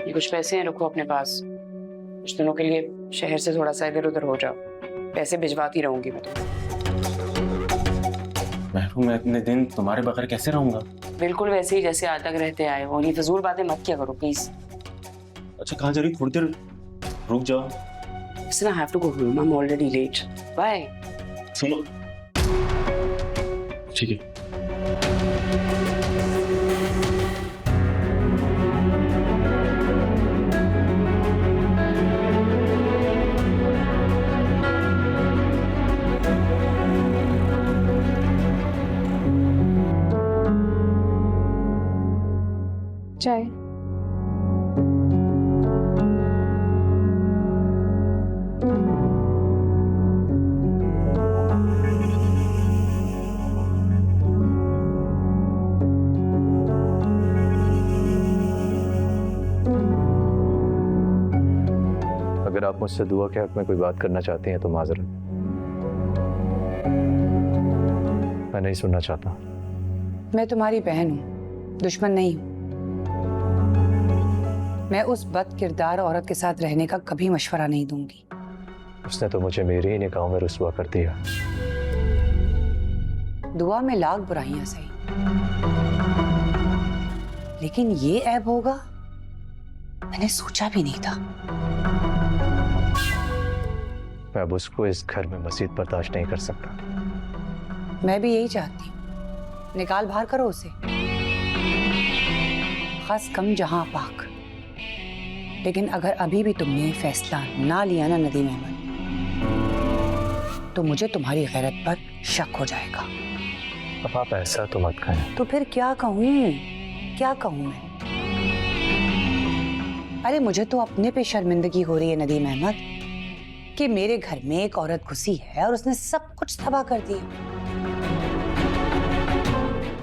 ये कुछ पैसे हैं, रखो अपने पास। कुछ दिनों के लिए शहर से थोड़ा सा इधर उधर हो जाओ, पैसे भिजवाती रहूंगी मैं तो। महबूब, मैं इतने दिन तुम्हारे बगैर कैसे रहूंगा? बिल्कुल वैसे ही जैसे आज तक रहते आए हो, और ये फजूल बातें मत किया करो प्लीज। अच्छा कहाँ जा रही? थोड़ी देर रुक जाओ। Listen, I have to go home. I'm already late. Bye. सुनो, ठीक है। चाय। अगर आप मुझसे दुआ के हक में कोई बात करना चाहती हैं तो माजरत, मैं नहीं सुनना चाहता। मैं तुम्हारी बहन हूँ, दुश्मन नहीं हूँ। मैं उस बद किरदार औरत के साथ रहने का कभी मशवरा नहीं दूंगी। उसने तो मुझे मेरी ही निगाहों में रुस्वा कर दिया। दुआ में लाख बुराइयां सही, लेकिन ये ऐब होगा मैंने सोचा भी नहीं था। मैं अब उसको इस घर में मजीद बर्दाश्त नहीं कर सकता। मैं भी यही चाहती हूँ, निकाल बाहर करो उसे, खास कम जहां पाक। लेकिन अगर अभी भी तुमने फैसला ना लिया ना नदीम अहमद, तो मुझे तुम्हारी गैरत पर शक हो जाएगा। अब आप ऐसा तो मत कहें। तो फिर क्या कहूँ, क्या कहूँ मैं? अरे मुझे तो अपने पे शर्मिंदगी हो रही है नदीम अहमद कि मेरे घर में एक औरत घुसी है और उसने सब कुछ तबाह कर दिया।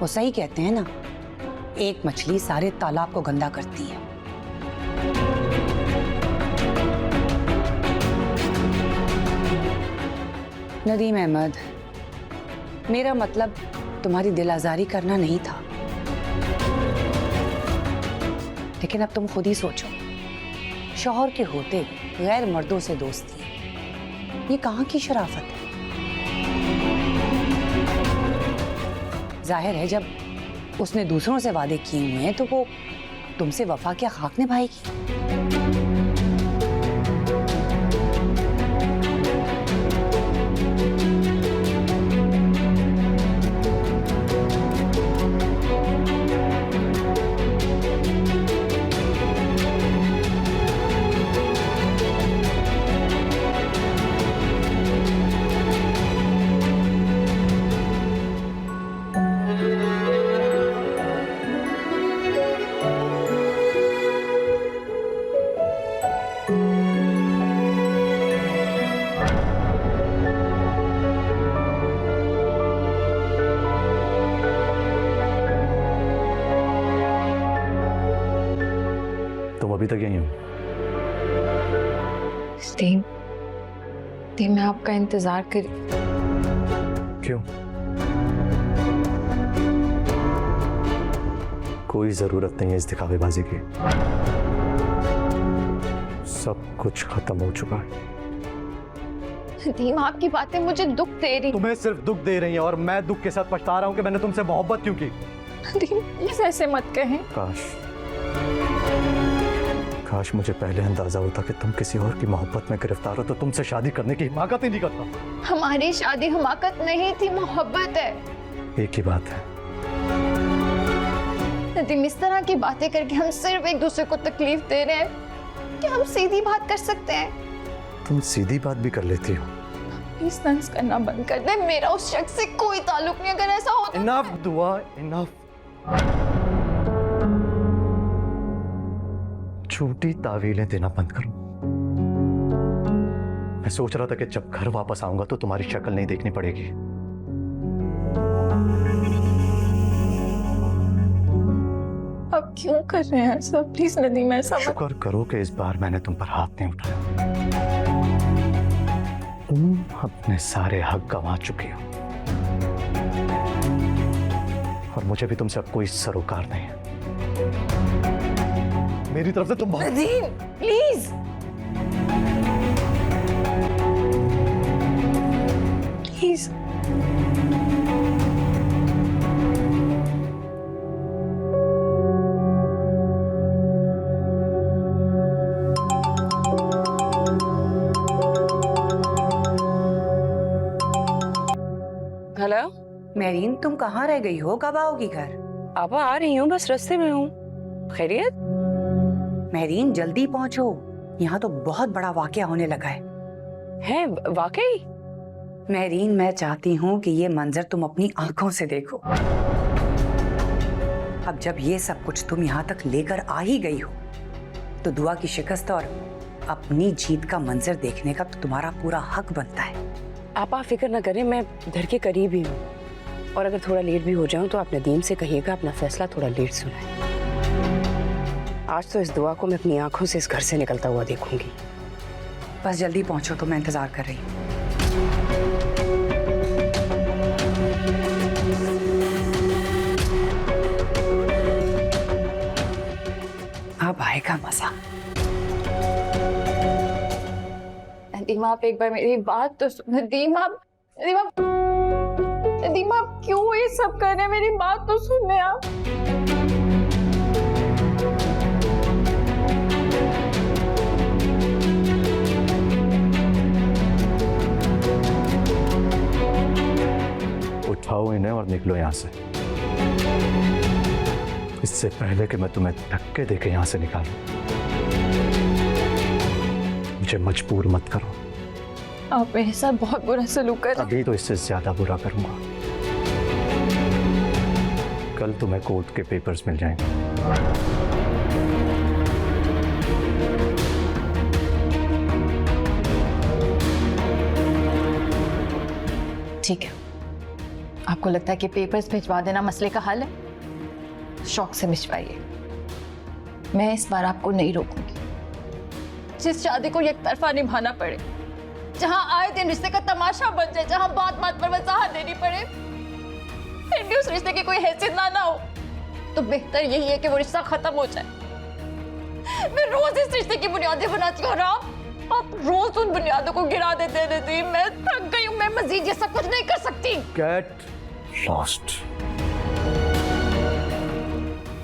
वो सही कहते हैं ना, एक मछली सारे तालाब को गंदा करती है। नदीम अहमद, मेरा मतलब तुम्हारी दिल आजारी करना नहीं था, लेकिन अब तुम खुद ही सोचो, शौहर के होते गैर मर्दों से दोस्ती, ये कहाँ की शराफत है? जाहिर है जब उसने दूसरों से वादे किए हुए हैं तो वो तुमसे वफा क्या खाक निभाएगी? तुम अभी तक यहीं हो? दी, मैं आपका इंतजार कर। क्यों? कोई जरूरत नहीं है इस दिखावेबाजी की। सब कुछ खत्म हो चुका है। दीम, आपकी बातें मुझे दुख दे रही। तुम्हें सिर्फ दुख दे रही हैं और मैं दुख के साथ पछता रहा हूं कि मैंने तुमसे मोहब्बत क्यों की। दीम, प्लीज ऐसे मत कहें। काश मुझे पहले अंदाजा होता कि तुम किसी और की मोहब्बत में गिरफ्तार हो तो तुमसे शादी करने की हिमाकत ही नहीं करता। हमारी शादी हिमाकत नहीं थी, मोहब्बत है। एक ही बात है। नदीम, इस तरह की बातें करके हम सिर्फ एक दूसरे को तकलीफ दे रहे हैं कि हम सीधी बात कर सकते हैं। तुम सीधी बात भी कर लेती हो। प्लीज तंज करना बंद कर दे, मेरा उस शख्स से कोई ताल्लुक नहीं। अगर ऐसा होता इनफ दुआ, इनफ। छोटी तावीलें देना बंद करो। मैं सोच रहा था कि जब घर वापस आऊंगा तो तुम्हारी शक्ल नहीं देखनी पड़ेगी। अब क्यों कर रहे हैं ऐसा? प्लीज नदीम, ऐसा मत। शुक्र करो कि इस बार मैंने तुम पर हाथ नहीं उठाया। तुम अपने सारे हक गंवा चुकी हो और मुझे भी तुमसे अब कोई सरोकार नहीं है। मेरी तरफ से तुम बहुत Nadeem please please. Hello marine तुम कहाँ रह गई हो? कब आओगी घर? आपा आ रही हूँ, बस रास्ते में हूँ। खैरियत? मेरीन जल्दी पहुंचो, यहाँ तो बहुत बड़ा वाकया होने लगा है। वाकई? मेरीन मैं चाहती हूँ कि ये मंजर तुम अपनी आंखों से देखो। अब जब ये सब कुछ तुम यहाँ तक लेकर आ ही गई हो तो दुआ की शिकस्त और अपनी जीत का मंजर देखने का तो तुम्हारा पूरा हक बनता है। आप फिक्र ना करें, मैं घर के करीब ही हूँ, और अगर थोड़ा लेट भी हो जाऊं तो आप नदीम से कहिएगा अपना फैसला थोड़ा लेट सुनाए। आज तो इस दुआ को मैं अपनी आंखों से इस घर से निकलता हुआ देखूंगी। बस जल्दी पहुंचो तो मैं इंतजार कर रही हूँ। अब आएगा मजा। नदीम आप एक बार मेरी बात तो सुन। नदीम आप क्यों ये सब कर रहे हैं? मेरी बात तो सुन ले आप। उठाओ इन्हें और निकलो यहाँ से, इससे पहले कि मैं तुम्हें धक्के देके यहाँ से निकालूं। मुझे मजबूर मत करो। आप मेरे साथ बहुत बुरा सलूक कर रहे हैं। अभी तो इससे ज्यादा बुरा करूंगा। कल तुम्हें कोर्ट के पेपर्स मिल जाएंगे। ठीक है, आपको लगता है कि पेपर्स भिजवा देना मसले का हल है? शौक से भिजवाइए, मैं इस बार आपको नहीं रोकूंगी। जिस शादी को एक तरफा निभाना पड़े, जहां आए दिन रिश्ते का तमाशा बन जाए, जहां बात बात पर वजाहत देनी पड़े, फिर भी उस रिश्ते की कोई हैसियत ना हो, तो बेहतर यही है कि वो रिश्ता खत्म हो जाए। मैं रोज इस रिश्ते की बुनियादें बनाती हूँ और आप रोज उन बुनियादों को गिरा देते हैं नदीम। मैं थक गई हूँ, मैं मजीद ये सब कुछ नहीं कर सकती। Get lost.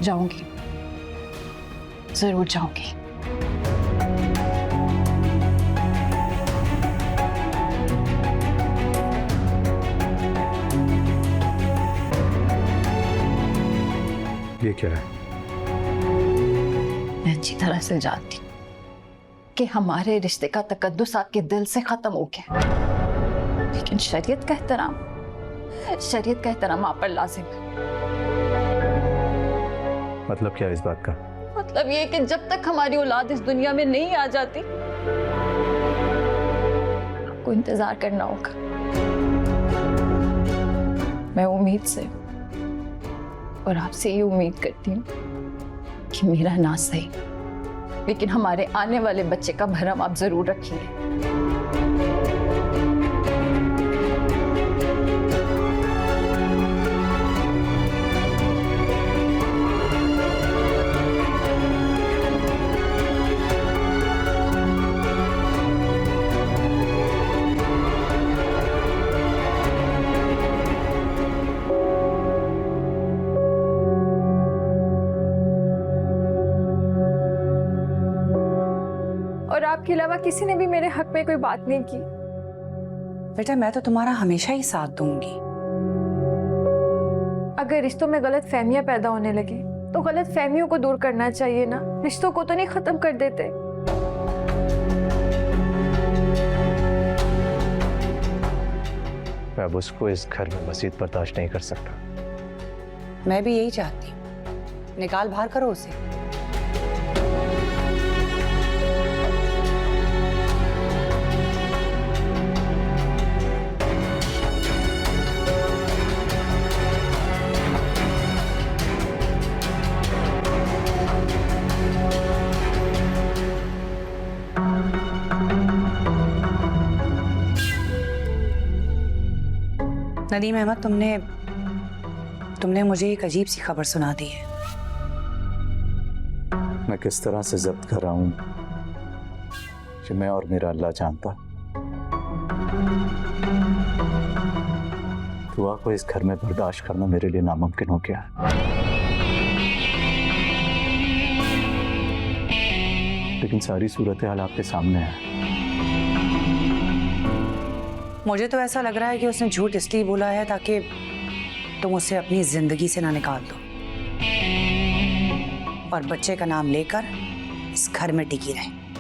जाऊंगी, जरूर जाऊंगी। ये क्या है? मैं अच्छी तरह से जानती हूँ कि हमारे रिश्ते का तकद्दुस आपके दिल से खत्म हो गया, लेकिन शरीयत का एहतराम आप पर लाजिम है। मतलब क्या है इस बात का? मतलब ये कि जब तक हमारी औलाद इस दुनिया में नहीं आ जाती, आपको इंतजार करना होगा। मैं उम्मीद से और आपसे ये उम्मीद करती हूँ कि मेरा ना सही, लेकिन हमारे आने वाले बच्चे का भरम आप जरूर रखिए। और आपके अलावा किसी ने भी मेरे हक में कोई बात नहीं की। बेटा मैं तो तुम्हारा हमेशा ही साथ दूंगी। अगर रिश्तों में गलत फहमियां पैदा होने लगे तो गलत फहमियों को दूर करना चाहिए ना, रिश्तों को तो नहीं खत्म कर देते। मैं अब उसको इस घर में मजीद बर्दाश्त नहीं कर सकता। मैं भी यही चाहती हूँ, निकाल बाहर करो उसे। नदीम अहमद, तुमने मुझे एक अजीब सी खबर सुना दी है। मैं किस तरह से जब्त कर रहा हूं कि मैं और मेरा अल्लाह जानता। दुआ को इस घर में बर्दाश्त करना मेरे लिए नामुमकिन हो गया है। लेकिन सारी सूरत हाल आपके सामने है। मुझे तो ऐसा लग रहा है कि उसने झूठ इसलिए बोला है ताकि तुम उसे अपनी जिंदगी से ना निकाल दो और बच्चे का नाम लेकर इस घर में टिकी रहे।